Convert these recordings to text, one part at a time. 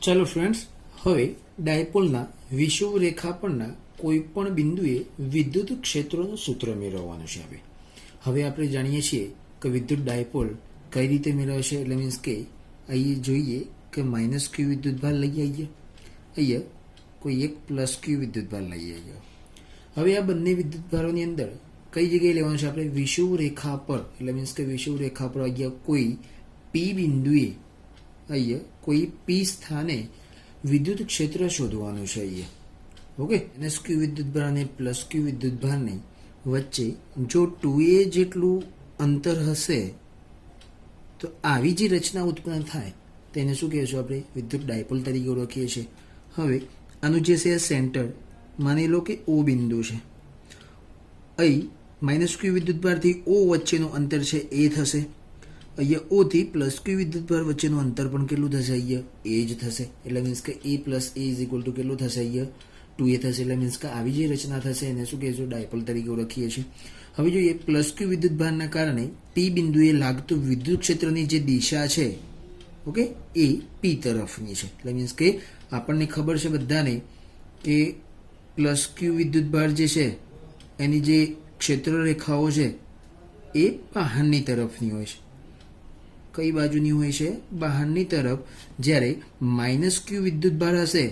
ચાલો ફ્રેન્ડ્સ, હવે ડાયપોલના વિષુવરેખા પરના કોઈ પણ બિંદુએ વિદ્યુત ક્ષેત્રનું સૂત્ર મેળવવાનું છે. હવે આપણે જાણીએ છીએ કે વિદ્યુત ડાયપોલ કઈ રીતે મેળવશે. એટલે મીન્સ કે અહીં જોઈએ કે માઇનસ ક્યુ વિદ્યુતભાર લઈ આવીએ, અહીંયા કોઈ એક પ્લસ ક્યુ વિદ્યુતભાર લઈ આવીએ. હવે આ બંને વિદ્યુતભારોની અંદર કઈ જગ્યાએ લેવાનું છે આપણે? વિષુવરેખા પર. એટલે મીન્સ કે વિષુવરેખા પર અહીંયા કોઈ પી બિંદુએ, અહીંયા કોઈ પી સ્થાને વિદ્યુત ક્ષેત્ર શોધવાનું છે. અહીંયા ઓકે, માઇનસ ક્યુ વિદ્યુતભાર અને પ્લસ ક્યુ વિદ્યુતભારની વચ્ચે જો 2a જેટલું અંતર હશે તો આવી જે રચના ઉત્પન્ન થાય તેને શું કહેશું આપણે? વિદ્યુત ડાયપોલ તરીકે ઓળખીએ છીએ. હવે આનું જે છે સેન્ટર માની લો કે ઓ બિંદુ છે. અહીં માઇનસ ક્યુ વિદ્યુતભારથી ઓ વચ્ચેનું અંતર છે એ થશે. અહીંયા ઓ થી પ્લસ ક્યુ વિદ્યુતભાર વચ્ચેનું અંતર પણ કેટલું થશે? અહીંયા એ જ થશે. એટલે મીન્સ કે A plus A is equal to કેટલું થશે? અહીંયા 2a થશે. એટલે મીન્સ કે આવી જે રચના થશે એને શું કહેશું? ડાયપોલ તરીકે ઓળખીએ છીએ. હવે જોઈએ પ્લસ ક્યુ વિદ્યુતભારના કારણે પી બિંદુએ લાગતું વિદ્યુત ક્ષેત્રની જે દિશા છે, ઓકે, એ પી તરફની છે. એટલે મીન્સ કે આપણને ખબર છે બધાને કે પ્લસ ક્યુ વિદ્યુતભાર જે છે એની જે ક્ષેત્ર રેખાઓ છે એ બહારની તરફની હોય છે. કઈ બાજુની હોય છે? બહારની તરફ. જ્યારે માઇનસ ક્યુ વિદ્યુતભાર હશે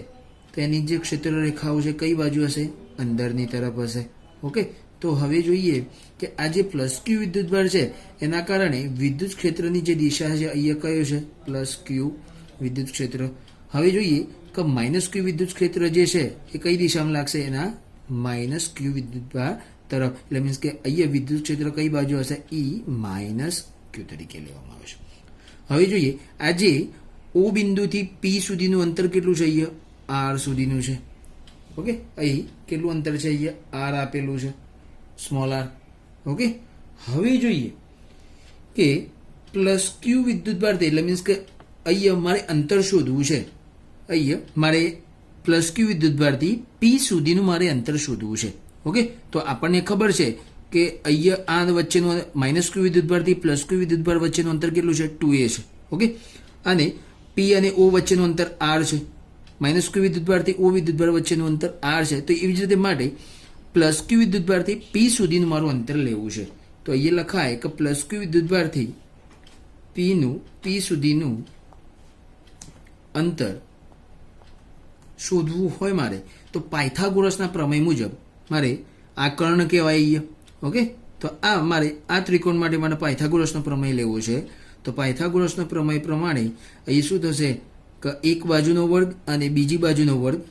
તો એની જે ક્ષેત્ર રેખાઓ છે કઈ બાજુ હશે? અંદરની તરફ હશે. ઓકે, તો હવે જોઈએ કે આ જે પ્લસ ક્યુ વિદ્યુતભાર છે એના કારણે વિદ્યુત ક્ષેત્રની જે દિશા છે અહીંયા કયો છે? પ્લસ ક્યુ વિદ્યુત ક્ષેત્ર. હવે જોઈએ કે માઇનસ ક્યુ વિદ્યુત ક્ષેત્ર જે છે એ કઈ દિશામાં લાગશે? એના માઇનસ ક્યુ વિદ્યુતભાર તરફ. એટલે મીન્સ કે અહીંયા વિદ્યુત ક્ષેત્ર કઈ બાજુ હશે? ઈ માઇનસ ક્યુ તરીકે લેવામાં આવે છે. હવે જોઈએ આજે ઓ બિંદુથી પી સુધીનું અંતર કેટલું છે? અહીંયા આર સુધીનું છે. ઓકે, અહીં કેટલું અંતર છે? અહીંયા આર આપેલું છે, સ્મોલ આર. ઓકે, હવે જોઈએ કે પ્લસ ક્યુ વિદ્યુતભાર એટલે મીન્સ કે અહીંયા મારે અંતર શોધવું છે. અહીંયા મારે પ્લસ ક્યુ વિદ્યુતભારથી પી સુધીનું મારે અંતર શોધવું છે. ઓકે, તો આપણને ખબર છે કે અહીંયા આ વચ્ચેનું માઇનસ ક્યુ વિદ્યુતભારથી પ્લસ ક્યુ વિદ્યુતભાર વચ્ચેનું અંતર કેટલું છે? 2a છે. ઓકે, અને પી અને ઓ વચ્ચેનું અંતર આર છે. માઇનસ ક્યુ વિદ્યુતભારથી ઓ વિદ્યુતભાર વચ્ચેનું અંતર આર છે. તો એવી જ રીતે માટે પ્લસ ક્યુ વિદ્યુતભારથી પી સુધીનું મારું અંતર લેવું છે. તો અહીંયા લખાય કે પ્લસ ક્યુ વિદ્યુતભારથી પી સુધીનું અંતર શોધવું હોય મારે તો પાયથાગોરસના પ્રમેય મુજબ મારે આ કર્ણ કહેવાય અહીંયા. ઓકે, તો આ મારે આ ત્રિકોણ માટે મારે પાયથાગોરસનો પ્રમેય લેવો છે. તો પાયથાગોરસનો પ્રમેય પ્રમાણે અહીં શું થશે કે એક બાજુનો વર્ગ અને બીજી બાજુનો વર્ગ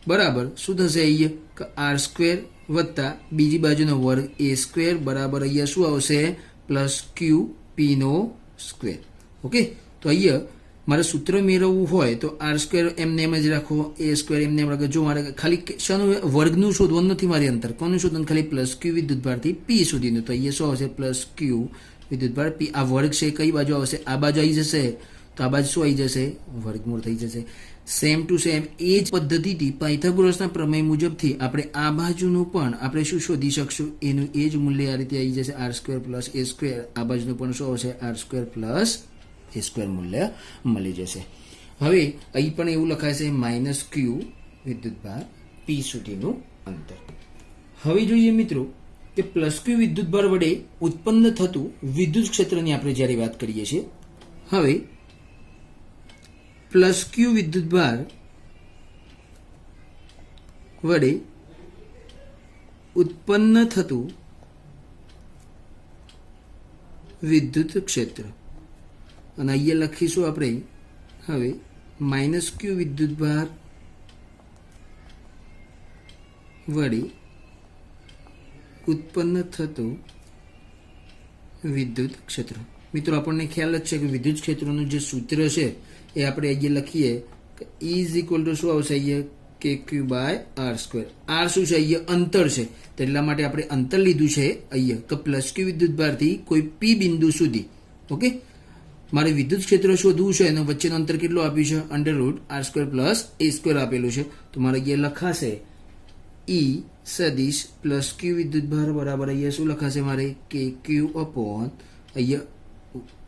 બરાબર શું થશે? અહીંયા કે આર સ્ક્વેર વત્તા બીજી બાજુનો વર્ગ એ સ્ક્વેર બરાબર અહીંયા શું આવશે? પ્લસ ક્યુ પીનો સ્ક્વેર. ઓકે, તો અહીંયા મારે સૂત્ર મેળવવું હોય તો આર સ્ક્વેર એમને એમ જ રાખો, એ સ્ક્વેર એમને એમ રાખો. જો મારે ખાલી શાનું વર્ગનું શોધવાનું નથી મારે અંતર, કોનું શોધવાનું? ખાલી પ્લસ ક્યુ વિદ્યુતભારથી પી સુધીનું. તો અહીંયા શું આવશે? પ્લસ ક્યુ વિદ્યુતભાર પી. આ વર્ગ છે કઈ બાજુ આવશે? આ બાજુ આવી જશે. તો આ બાજુ શું આવી જશે? વર્ગમૂળ થઈ જશે. સેમ ટુ સેમ એ જ પદ્ધતિથી પાયથાગોરસના પ્રમેય મુજબથી આપણે આ બાજુનું પણ આપણે શું શોધી શકશું? એનું એ જ મૂલ્ય આ રીતે આવી જશે, R square plus A square. આ બાજુનું પણ શું આવશે? R square plus A square મૂલ્ય મળી જશે. હવે અહીં પણ એવું લખાશે માઇનસ ક્યુ વિદ્યુતભાર પી સુધીનું અંતર. હવે જોઈએ મિત્રો કે પ્લસ ક્યુ વિદ્યુતભાર વડે ઉત્પન્ન થતું વિદ્યુત ક્ષેત્રની આપણે જ્યારે વાત કરીએ છીએ. હવે પ્લસ ક્યુ વિદ્યુતભાર વડે ઉત્પન્ન થતું વિદ્યુત ક્ષેત્ર અને અહીંયા લખીશું આપણે હવે માઇનસ ક્યુ વિદ્યુતભાર વડે ઉત્પન્ન થતું વિદ્યુત ક્ષેત્ર. મિત્રો આપણને ખ્યાલ જ છે કે વિદ્યુત ક્ષેત્રનું જે સૂત્ર છે એ આપણે અહીંયા લખીએ કે E ઇઝ ઇક્વલ ટુ શું આવશે? અહીંયા કે ક્યુ બાય આર સ્ક્વેર. આર શું છે? અહીંયા અંતર છે. તો એટલા માટે આપણે અંતર લીધું છે અહીંયા કે પ્લસ ક્યુ વિદ્યુતભારથી કોઈ પી બિંદુ સુધી. ઓકે, મારે વિદ્યુત ક્ષેત્ર શોધવું છે એનો વચ્ચેનું અંતર કેટલું આપ્યું છે? Under root R square plus A square આપેલું છે. તો મારે અહીંયા લખાશે ઈ સદિશ પ્લસ ક્યુ વિદ્યુતભાર બરાબર અહીંયા શું લખાશે મારે? કે ક્યુ અપોન અહીંયા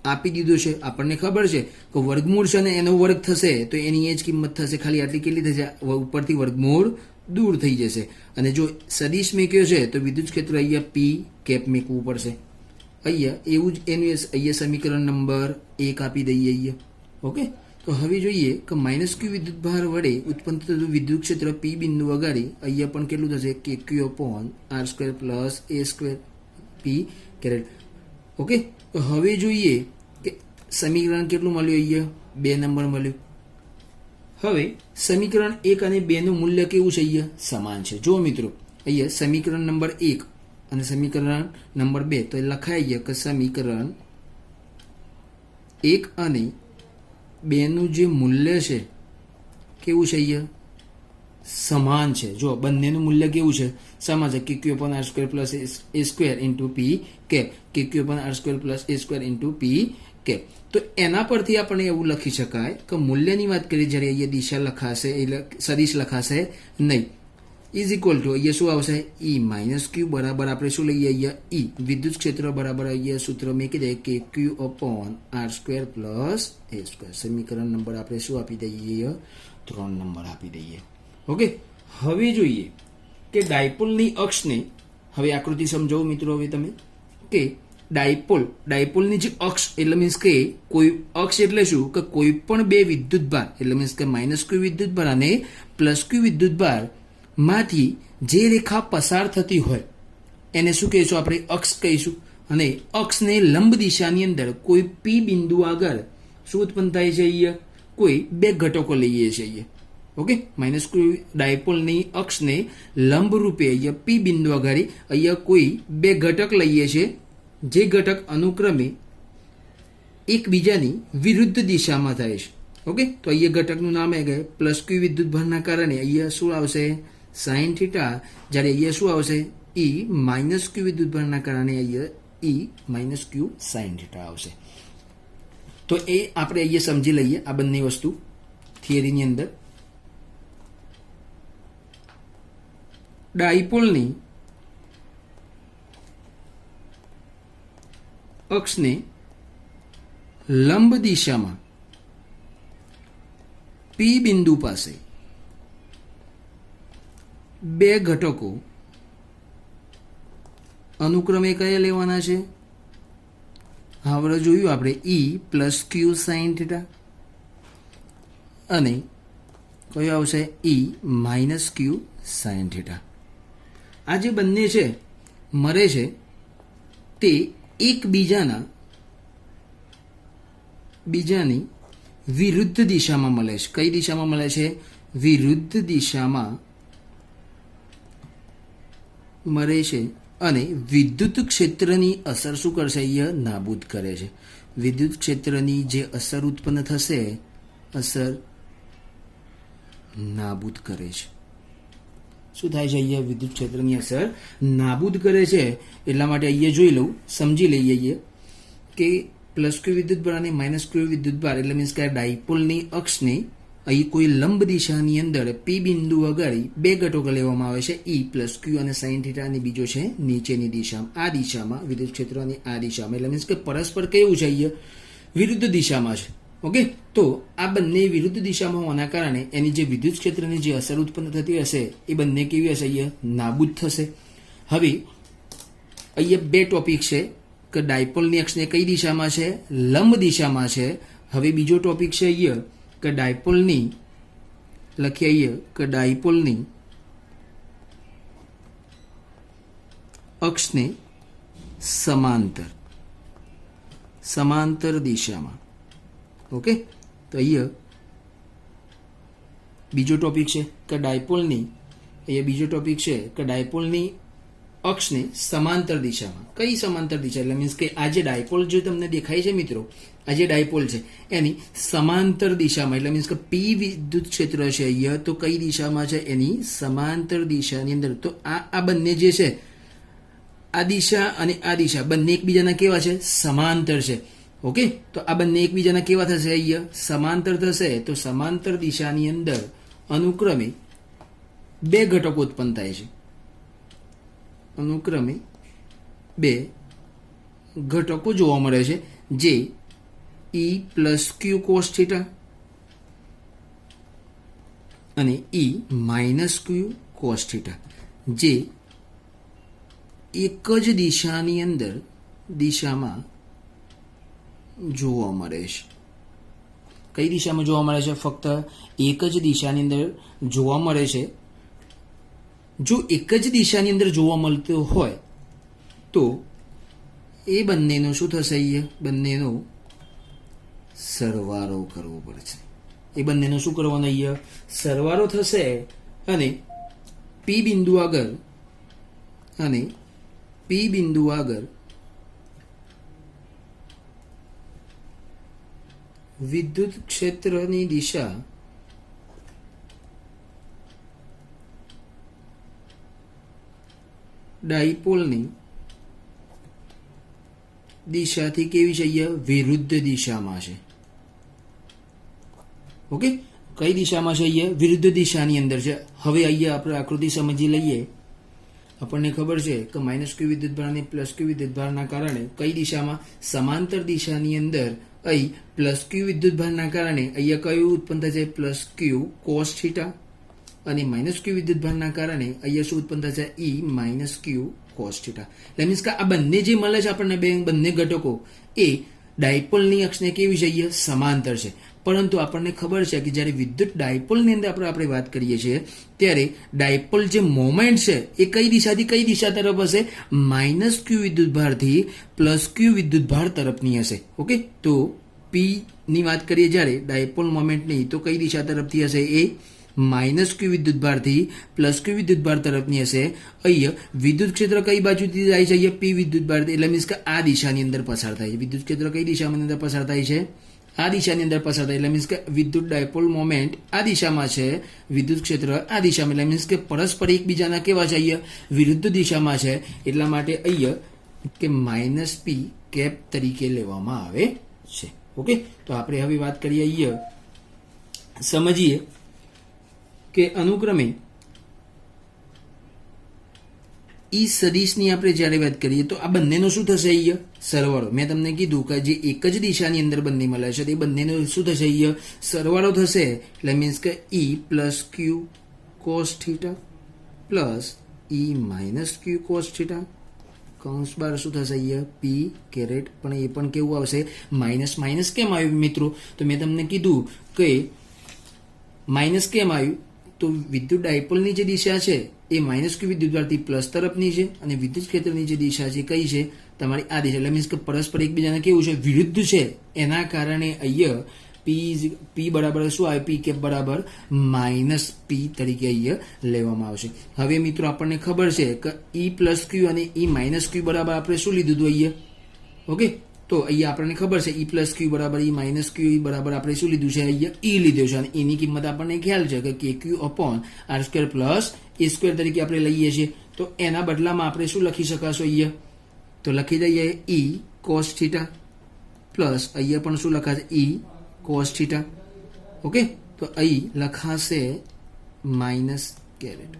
આપી દીધો છે, આપણને ખબર છે કે વર્ગમૂળ છે ને એનો વર્ગ થશે તો એની એ જ કિંમત થશે, ખાલી આટલી કેટલી થશે, ઉપરથી વર્ગમૂળ દૂર થઈ જશે. અને જો સદિશ મૂક્યો છે તો વિદ્યુત ક્ષેત્ર અહીંયા પી કેપ મૂકવું પડશે. અહીંયા એવું જ એનું અહીંયા સમીકરણ નંબર 1 આપી દઈએ અહીંયા. ઓકે, તો હવે જોઈએ કે -q વિદ્યુત ભાર વડે ઉત્પન્ન થતું વિદ્યુત ક્ષેત્ર પી બિંદુ અગાડી અહીંયા પણ કેટલું થશે, kq/r² + a² પી કેરેટ. ઓકે, તો હવે જોઈએ કે સમીકરણ કેટલું મળ્યું, અહીંયા 2 નંબર મળ્યું. હવે સમીકરણ 1 અને 2 નું મૂલ્ય કેવું છે, અહીંયા સમાન છે. જો મિત્રો અહીંયા સમીકરણ નંબર 1 અને સમીકરણ નંબર 2 તો લખાય કે સમીકરણ 1 અને 2 નું જે મૂલ્ય છે કેવું છે, અહીંયા સમાન છે. જો બંનેનું મૂલ્ય કેવું છે, સમાન છે, kq/r² + a² * p cap, kq/r² + a² * p cap. તો એના પરથી આપણે એવું લખી શકાય કે મૂલ્યની વાત કરીએ જ્યારે અહીંયા દિશા લખાશે એટલે સદિશ લખાશે નહીં, ઇઝ ઇક્વલ ટુ અહીંયા શું આવશે, E - q બરાબર આપણે શું લઈએ અહીંયા E વિદ્યુત ક્ષેત્ર બરાબર અહીંયા સૂત્ર મૂકી દઈએ kq/r² + a². સમીકરણ નંબર આપણે શું આપી દઈએ, 3 નંબર આપી દઈએ. ઓકે, હવે જોઈએ કે ડાયપોલની અક્ષને, હવે આકૃતિ સમજાવો મિત્રો. હવે તમે કે ડાયપોલની જે અક્ષ એટલે મીન્સ કે કોઈ અક્ષ એટલે શું કે કોઈ પણ બે વિદ્યુત ભાર એટલે મીન્સ કે -q વિદ્યુત ભાર અને +q વિદ્યુત ભાર માંથી જે રેખા પસાર થતી હોય એને શું કહીશું, આપણે અક્ષ કહીશું. અને અક્ષને લંબ દિશાની અંદર કોઈ પી બિંદુ આગળ શું ઉત્પન્ન થાય છે, અહીંયા કોઈ બે ઘટકો લઈએ છીએ અહીંયા. ઓકે, -q ડાયપોલની અક્ષને લંબ રૂપે અહીંયા પી બિંદુ આગળ અહીંયા કોઈ બે ઘટક લઈએ છીએ, જે ઘટક અનુક્રમે એકબીજાની વિરુદ્ધ દિશામાં થાય છે. ઓકે, તો અહીંયા ઘટકનું નામ એ ગયા +q વિદ્યુત ભારના કારણે અહીંયા શું આવશે, sin θ. જ્યારે અહીંયા શું આવશે, E -q વિદ્યુત ભારના કારણે અહીંયા E -q sin θ આવશે. તો એ આપણે અહીંયા સમજી લઈએ આ બંને વસ્તુ થિયરીની અંદર. ડાયપોલની અક્ષને લંબ દિશામાં પી બિંદુ પાસે બે ઘટકો અનુક્રમે કયા લેવાના છે, હવે જોયું આપણે E + q sin θ અને કયો આવશે E - q sin θ. આ જે બંને છે મળે છે તે બીજાની વિરુદ્ધ દિશામાં મળે છે. કઈ દિશામાં મળે છે, વિરુદ્ધ દિશામાં મળે છે. અને વિદ્યુત ક્ષેત્રની અસર શું કરશે, અહીંયા નાબૂદ કરે છે. વિદ્યુત ક્ષેત્રની જે અસર ઉત્પન્ન થશે, અસર નાબૂદ કરે છે. શું થાય છે, અહીંયા વિદ્યુત ક્ષેત્રની અસર નાબૂદ કરે છે. એટલા માટે અહીંયા જોઈ લઉં, સમજી લઈએ અહીંયા કે +q વિદ્યુત ભાર અને -q વિદ્યુત ભાર એટલે મીન્સ કે ડાયપોલની અક્ષને અહીં કોઈ લંબ દિશાની અંદર પી બિંદુ અગાડી બે ઘટકો લેવામાં આવે છે, E + q અને sin θ, અને બીજો છે નીચેની દિશામાં, આ દિશામાં વિદ્યુત ક્ષેત્ર અને આ દિશામાં એટલે મીન્સ કે પરસ્પર કેવું છે, અહીંયા વિરુદ્ધ દિશામાં છે. ઓકે, તો આ બંને વિરુદ્ધ દિશામાં હોવાના કારણે એની જે વિદ્યુત ક્ષેત્રની જે અસર ઉત્પન્ન થતી હશે એ બંને કેવી હશે, અહીંયા નાબૂદ થશે. હવે અહીંયા બે ટોપિક છે કે ડાયપોલની અક્ષને કઈ દિશામાં છે, લંબ દિશામાં છે. હવે બીજો ટોપિક છે અહીંયા કે ડાયપોલની, લખીએ અહીંયા કે ડાયપોલની અક્ષને સમાંતર દિશામાં. ઓકે, તો અહીંયા બીજો ટોપિક છે કે ડાયપોલની, અહીંયા બીજો ટોપિક છે કે ડાયપોલની અક્ષને સમાંતર દિશામાં. કઈ સમાંતર દિશા એટલે મીન્સ કે આ જે ડાયપોલ જે તમને દેખાય છે મિત્રો, આ જે ડાયપોલ છે એની સમાંતર દિશામાં એટલે મીન્સ કે પી વિદ્યુત ક્ષેત્ર છે અહીંયા, તો કઈ દિશામાં છે, એની સમાંતર દિશાની અંદર. તો આ બંને જે છે, આ દિશા અને આ દિશા બંને એકબીજાના કેવા છે, સમાંતર છે. ઓકે, તો આ બંને એકબીજાના કેવા થશે, અહીંયા સમાંતર થશે. તો સમાંતર દિશાની અંદર અનુક્રમે બે ઘટકો ઉત્પન્ન થાય છે, અનુક્રમે બે ઘટકો જોવા મળે છે, જે E plus Q cos theta અને E minus Q cos theta, જે એક જ દિશામાં જોવા મળે છે. કઈ દિશામાં જોવા મળે છે? ફક્ત એક જ દિશાની અંદર જોવા મળે છે. જો એક જ દિશાની અંદર જોવા મળતો હોય તો એ બંનેનો શું થશે? અહીંયા બંનેનો સરવાળો કરવો પડશે. એ બંનેનો શું કરવાનો? અહીંયા સરવાળો થશે અને પી બિંદુ આગળ વિદ્યુત ક્ષેત્રની દિશા ડાયપોલની દિશાથી કેવી છે? અહીંયા વિરુદ્ધ દિશામાં છે. ઓકે, કઈ દિશામાં છે? અહીંયા વિરુદ્ધ દિશાની અંદર છે. હવે અહીંયા આપણે આકૃતિ સમજી લઈએ. આપણને ખબર છે કે માઇનસ ક્યુ વિદ્યુતભાર અને પ્લસ ક્યુ વિદ્યુતભારના કારણે કઈ દિશામાં? સમાંતર દિશાની અંદર અહીં પ્લસ ક્યુ વિદ્યુતભારના કારણે અહીંયા કયું ઉત્પન્ન થશે? પ્લસ ક્યુ કોસ થીટા અને માઇનસ ક્યુ વિદ્યુતભારના કારણે અહીંયા શું ઉત્પન્ન થશે? E minus Q cos theta. એટલે મીન્સ કે આ બંને જે મળે છે આપણને બંને ઘટકો એ ડાયપોલની અક્ષને કેવી છે? અહીંયા સમાંતર છે. પરંતુ આપણને ખબર છે કે જ્યારે વિદ્યુત ડાયપોલની અંદર આપણે વાત કરીએ છીએ ત્યારે ડાયપોલ જે મોમેન્ટ છે એ કઈ દિશાથી કઈ દિશા તરફ હશે? માઇનસ ક્યુ વિદ્યુતભારથી પ્લસ ક્યુ વિદ્યુતભાર તરફની હશે. ઓકે, તો પી ની વાત કરીએ જ્યારે ડાયપોલ મોમેન્ટની, તો કઈ દિશા તરફથી હશે? એ માઇનસ ક્યુ વિદ્યુતભારથી પ્લસ ક્યુ વિદ્યુતભાર તરફની હશે. અહીંયા વિદ્યુત ક્ષેત્ર કઈ બાજુથી જાય છે? અહીંયા પી વિદ્યુતભાર, એટલે મીન્સ કે આ દિશાની અંદર પસાર થાય છે. વિદ્યુત ક્ષેત્ર કઈ દિશાની અંદર પસાર થાય છે? આ દિશાની અંદર પસાર થાય. એટલે મીન્સ કે વિદ્યુત ડાયપોલ મોમેન્ટ આ દિશામાં છે, વિદ્યુત ક્ષેત્ર આ દિશામાં. એટલે મીન્સ કે પરસ્પર એકબીજાના કેવા છે? અહીંયા વિરુદ્ધ દિશામાં છે. એટલા માટે અહીંયા કે માઇનસ પી કેપ તરીકે લેવામાં આવે છે. ઓકે, તો આપણે હવે વાત કરીએ, અહીંયા સમજીએ કે અનુક્રમે ઈ સદિશની આપણે જ્યારે વાત કરીએ તો આ બંનેનો શું થશે? અહીંયા સરવાળો. મેં તમને કીધું કે જે એક જ દિશાની અંદર બંને મળે છે તે બંનેનો શું થશે? અહીંયા સરવાળો થશે. એટલે મીન્સ કે E plus Q cos theta plus E minus Q cos theta કૌંસ બાર શું થશે? અહીંયા પી કેરેટ. પણ એ પણ કેવું આવશે? માઇનસ. માઇનસ કેમ આવ્યું મિત્રો? તો મેં તમને કીધું કે માઇનસ કેમ આવ્યું? તો વિદ્યુત ડાયપોલની જે દિશા છે એ માઇનસ ક્યુ વિદ્યુતભારથી પ્લસ તરફની છે અને વિદ્યુત ક્ષેત્રની જે દિશા છે કઈ છે? તમારી આ દિશા. એટલે મીન્સ કે પરસ્પર એકબીજાને કેવું છે? વિરુદ્ધ છે. એના કારણે અહીંયા પી બરાબર શું આવે? પી કેપ બરાબર માઇનસ પી તરીકે અહીંયા લેવામાં આવશે. હવે મિત્રો આપણને ખબર છે કે E પ્લસ ક્યુ અને E માઇનસ ક્યુ બરાબર આપણે શું લીધું હતું અહીંયા? ઓકે, તો અહીંયા આપણને ખબર છે E પ્લસ ક્યુ બરાબર E માઇનસ ક્યુ બરાબર આપણે શું લીધું છે? અહીંયા E લીધું છે. અને એની કિંમત આપણને ખ્યાલ છે કે કે ક્યુ upon R square plus A square તરીકે આપણે લઈએ છીએ. તો એના બદલામાં આપણે શું લખી શકાશો? અહીંયા તો લખી દઈએ E કોસ થીટા પ્લસ અહીંયા પણ શું લખાશે? E cos theta. ઓકે, તો અહીં લખાશે માઇનસ કેરેટ.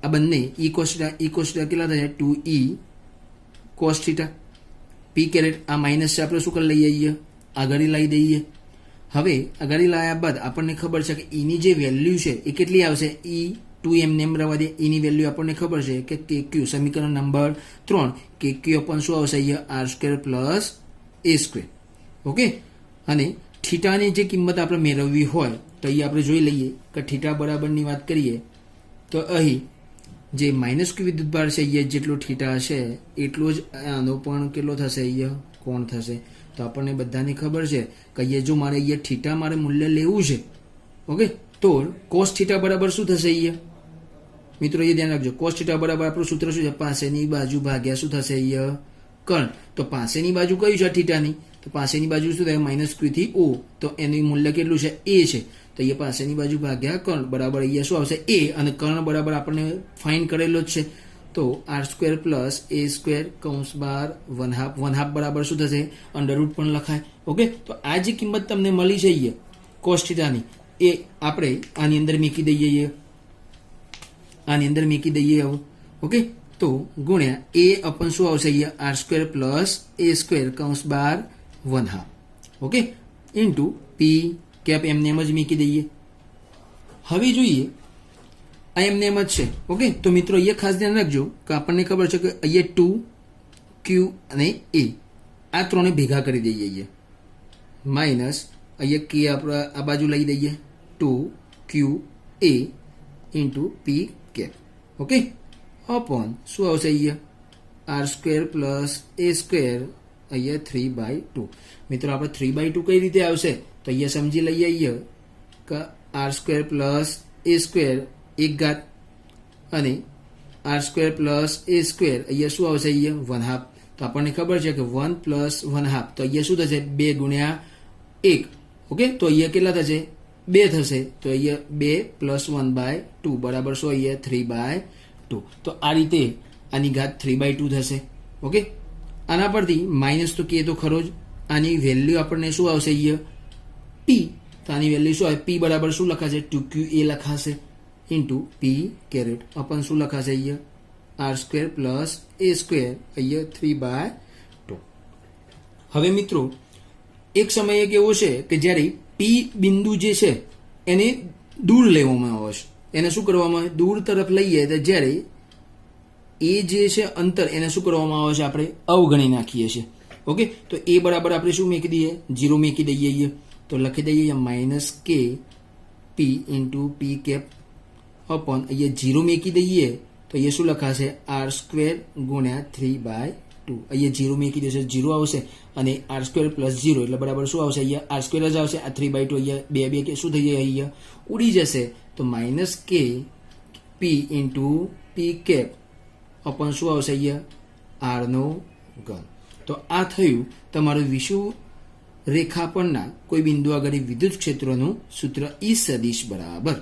આ બંને E કોસ થીટા કેટલા થશે? 2E cos theta. P caret આ માઇનસ છે આપણે શું કરી લઈએ? અહીંયા આગળ લાવી દઈએ. હવે આગળ લાવ્યા બાદ આપણને ખબર છે કે એની જે વેલ્યુ છે એ કેટલી આવશે? E2 એમને એમ રહેવા દે. એની વેલ્યુ આપણને ખબર છે કે કે ક્યુ, સમીકરણ નંબર 3, કે ક્યુ અપોન શું આવશે? અહીંયા R square plus A square. Okay, અને થીટાની જે કિંમત આપણે મેળવવી હોય તો અહીંયા આપણે જોઈ લઈએ કે થીટા બરાબરની વાત કરીએ તો અહીં જે માઇનસ ક્યુ વિદ્યુતભાર છે અહીંયા જેટલો થીટા હશે એટલો જ આનો પણ કેટલો થશે? અહીંયા કોણ થશે? તો આપણને બધાને ખબર છે કે અહીંયા જો મારે અહીંયા થીટા મારે મૂલ્ય લેવું છે, ઓકે, તો કોસ થીટા બરાબર શું થશે? અહીંયા મિત્રો એ ધ્યાન રાખજો, કોસ થીટા બરાબર આપણું સૂત્ર શું છે? પાસેની બાજુ ભાગ્યા શું થશે? અહીંયા કર્ણ. તો પાસેની બાજુ કયું છે થીટાની? તો પાસેની બાજુ શું થાય? માઇનસ ક્યુ થી O. તો એનું મૂલ્ય કેટલું છે? A છે. તો અહીંયા પાસેની બાજુ ભાગ્યા કર્ણ બરાબર અહીંયા શું આવશે? A. અને કર્ણ બરાબર આપણને ફાઇન કરેલો જ છે. તો R square plus A square કૌંસ બાર 1/2 બરાબર શું થશે? અંડરરૂટ પણ લખાય. ઓકે, તો આ જે કિંમત તમને મળી છે અહીંયા કોસ થીટાની એ આપણે આની અંદર મૂકી દઈએ. આની અંદર મૂકી દઈએ હવે. ઓકે, તો ગુણ્યા એ અપન શું આવશે? અહીંયા R square plus A square કૌંસ બાર 1/2. ઓકે, ઇન્ટુ પી કેપ એમને એમ જ મૂકી દઈએ. હવે જોઈએ આ એમને એમ જ છે. ઓકે, તો મિત્રો અહીંયા ખાસ ધ્યાન રાખજો કે આપણને ખબર છે કે અહીંયા 2 ક્યુ અને એ આ ત્રણે ભેગા કરી દઈએ અહીંયા, માઇનસ અહીંયા કે આપણે આ બાજુ લઈ દઈએ 2 Q A into P cap. Okay, upon શું આવશે અહીંયા R square plus A square અહીંયા 3/2. મિત્રો આપણે 3/2 કઈ રીતે આવશે તો અહીંયા સમજી લઈએ અહીંયા કે R square plus A square એક ઘાત અને R square plus A square અહીંયા શું આવશે અહીંયા 1/2. તો આપણને ખબર છે કે 1 પ્લસ 1/2 તો અહીંયા શું થશે 2 ગુણ્યા 1. ઓકે, તો અહીંયા કેટલા થશે 2 થશે. તો અહીંયા 2 પ્લસ 1/2 બરાબર શું અહીંયા 3/2. તો આ રીતે આની ઘાત 3/2 થશે. ઓકે, આના પરથી માઇનસ તો કે તો ખરો જ. આની વેલ્યુ આપણને શું આવશે અહીંયા પી. તો આની વેલ્યુ શું આવે પી બરાબર શું લખાશે 2q એ લખાશે ઇન્ટુ પી કેરેટ અપન શું લખાશે અહીંયા R square plus A square અહીંયા 3/2. હવે મિત્રો એક સમયે કેવો છે કે જ્યારે પી બિંદુ જે છે એને દૂર લેવામાં આવે છે, એને શું કરવામાં આવે દૂર તરફ લઈએ તો જ્યારે એ જે છે અંતર એને શું કરવામાં આવે છે આપણે અવગણી નાખીએ છીએ. ઓકે, તો એ બરાબર આપણે શું મૂકી દઈએ 0 મૂકી દઈએ અહીંયા. તો લખી દઈએ minus K P into P cap upon અહીંયા 0 મૂકી દઈએ તો અહીંયા શું લખાશે આર સ્ક્વેર ગુણ્યા 3/2. અહીંયા 0 મૂકી દેશે 0 આવશે અને આર સ્ક્વેર પ્લસ 0 એટલે બરાબર શું આવશે અહીંયા આર સ્ક્વેર જ આવશે. આ 3/2 અહીંયા 2 કે શું થઈ જાય અહીંયા ઉડી જશે. તો minus K P into P cap upon શું આવશે અહીંયા આરનો ઘન. તો આ થયું તમારું વિષુવ રેખા પરના કોઈ બિંદુ આગળ વિદ્યુત ક્ષેત્રનું સૂત્ર ઈ સદિશ બરાબર.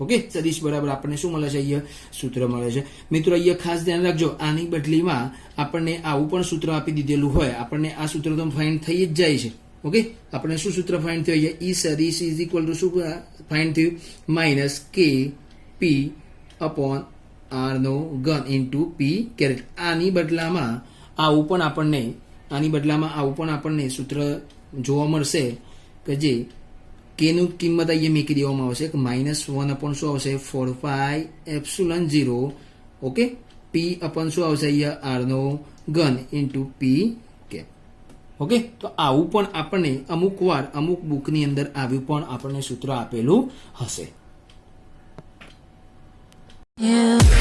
ઓકે, સદિશ બરાબર આપણને શું મળે છે અહીંયા સૂત્ર મળે છે. મિત્રો અહીંયા ખાસ ધ્યાન રાખજો આની બદલીમાં આપણને આવું પણ સૂત્ર આપી દીધેલું હોય આપણને આ સૂત્ર તો ફાઇન્ડ થઈ જ જાય છે. ઓકે, આપણે શું સૂત્ર ફાઇન્ડ થયું અહીંયા ઈ સદિશ ઇઝ ઇક્વલ ટુ શું ફાઇન્ડ થયું માઇનસ કે પી અપોન આર નો ઘન ઇન્ટુ પી કેરેટ. આની બદલામાં આવું પણ આપણને સૂત્ર જોવા મળશે કે જે કેનું કિંમત અહીંયા મૂકી દેવામાં આવશે કે -1 અપોન શું આવશે 4πε0. ઓકે, પી અપોન શું આવશે અહીંયા આર નો ઘન ઇન્ટુ પી કેપ. ઓકે, તો આવું પણ આપણને અમુક વાર અમુક બુકની અંદર આવ્યું પણ આપણને સૂત્ર આપેલું હશે. Yeah.